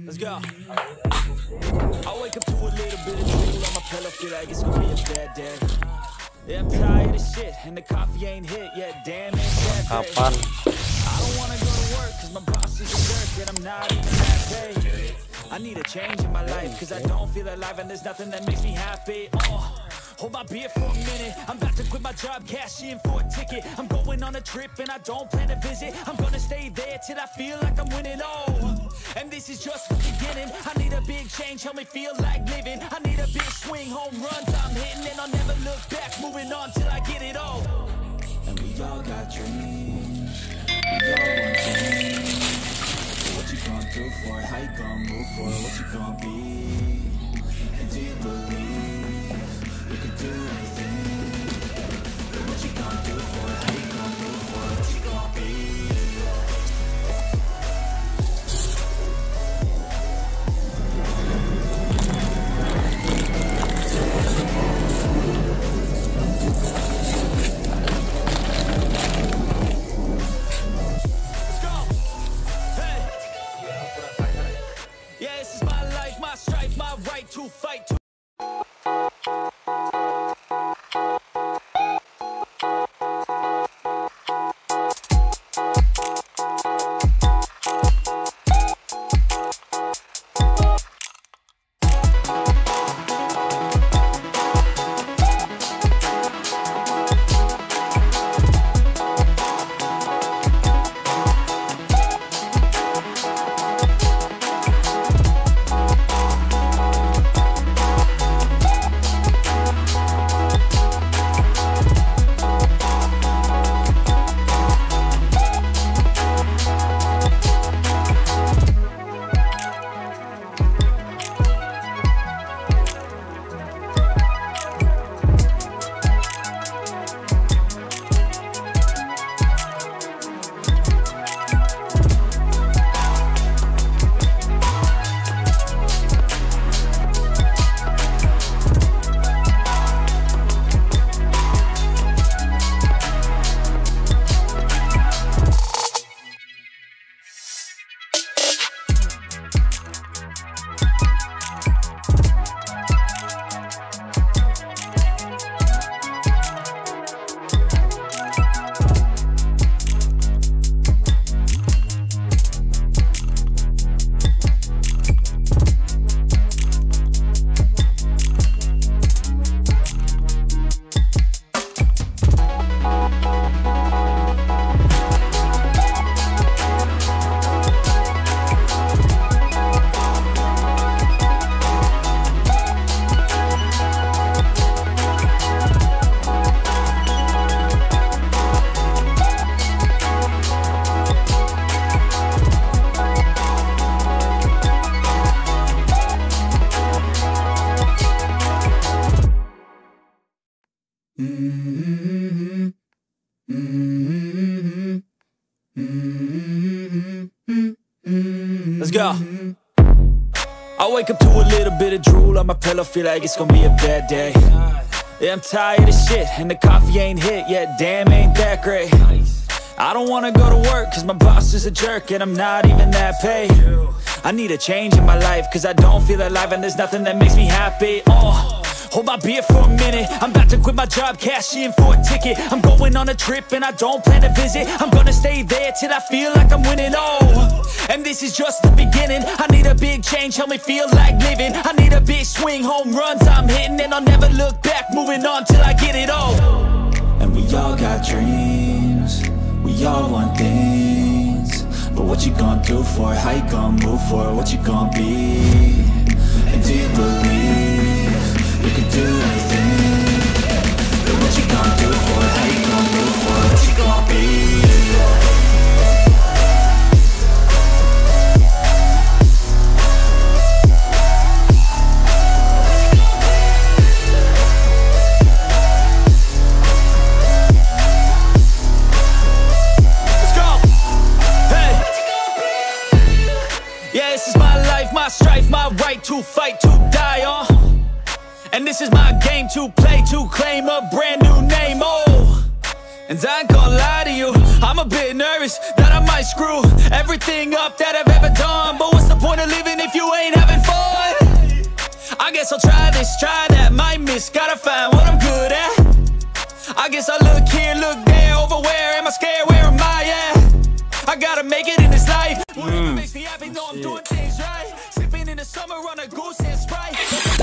Let's go. I wake up to a little bit of drool on my pillow, feel like it's gonna be a bad day. Yeah, I'm tired of shit, and the coffee ain't hit yet. Damn it, Kapan? I don't wanna go to work, cause my boss is a jerk, and I'm not even that paid. I need a change in my life, cause I don't feel alive, and there's nothing that makes me happy. Hold my beer for a minute. I'm about to quit my job, cash in for a ticket. I'm going on a trip and I don't plan to visit. I'm gonna stay there till I feel like I'm winning. Oh, and this is just the beginning. I need a big change, help me feel like living. I need a big swing, home runs I'm hitting, and I'll never look back. Moving on till I get it all. And we all got dreams, we all want things. So what you gonna do for it? How you gonna move for it? What you gonna be? And do you believe you can do anything? But what you gonna do for it? How you gonna move for it? What you gonna be? Let's go! Hey! Yeah, this is my life, my strife, my right to fight. Let's go. I wake up to a little bit of drool on my pillow, feel like it's gonna be a bad day. Yeah, I'm tired of shit, and the coffee ain't hit yet. Damn, ain't that great. I don't wanna go to work, cause my boss is a jerk, and I'm not even that paid. I need a change in my life, cause I don't feel alive, and there's nothing that makes me happy. Hold my beer for a minute. I'm about to quit my job, cash in for a ticket. I'm going on a trip and I don't plan to visit. I'm gonna stay there till I feel like I'm winning. Oh, and this is just the beginning. I need a big change, help me feel like living. I need a big swing, home runs I'm hitting, and I'll never look back. Moving on till I get it all. And we all got dreams, we all want things. But what you gonna do for it? How you gonna move for it? What you gonna be? And do you believe you can do anything? But what you gonna do for it? How you gonna move for it? What you gonna be? Let's go! Hey! Yeah, this is my life, my strife, my right to fight, to die on. And this is my game to play, to claim a brand new name, oh. And I ain't gonna lie to you, I'm a bit nervous that I might screw everything up that I've ever done. But what's the point of living if you this, try that, might miss, gotta find what I'm good at. I guess I look here, look there, over where am I scared, where am I at? I gotta make it in this life. Whatever makes me happy, know I'm doing things right. Sipping in the summer on a goose and Sprite.